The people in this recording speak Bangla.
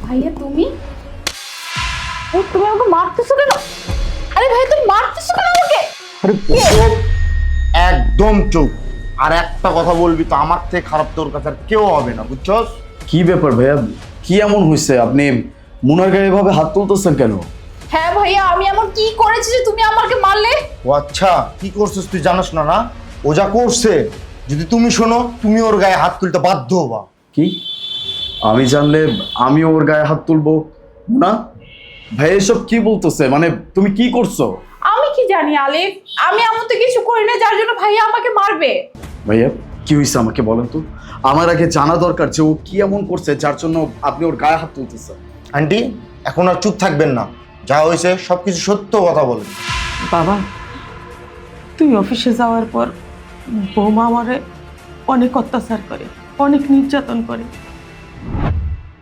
ভাইয়া তুমি তুমি আমাকে মারতেছো কেন? আরে ভাই তুমি মারতেছো কেন আমাকে? আরে চুপ, একদম চুপ। আর একটা কথা বলবি তো আমার থেকে খারাপ তোর কাছে আর কেউ হবে না, বুঝছস? কি ব্যাপার ভাইয়া, কি এমন হয়েছে? আপনি মুনার গায়ে এভাবে হাত তুলতেছেন কেন? হ্যাঁ ভাইয়া, আমি এমন কি করেছি যে তুমি আমাকে মারলে? ও আচ্ছা, কি করছিস তুই জানাস না? না, ও যা করছে যদি তুমি শোনো, তুমি ওর গায়ে হাত তুলতে বাধ্য হবা। কি? আমি জানলে আমি ওর গায়ে হাত তুলবো না? ভাই এসব কি বলতেছে? মানে তুমি কি করছো? আমি কি জানি আলিফ, আমি এমন তো কিছু করি না যার জন্য ভাইয়া আমাকে মারবে। ভাইয়া কি হয়েছে আমাকে বলেন তো, আমার আগে জানা দরকার যে ও কি এমন করছে যার জন্য আপনি ওর গায়ে হাত তুলতেছেন। আন্টি, এখন আর চুপ থাকবেন না, যা হয়েছে সবকিছু সত্য কথা বলেন। বাবা, তুই অফিসে যাওয়ার পর বৌমা আমারে অনেক অত্যাচার করে, অনেক নির্যাতন করে।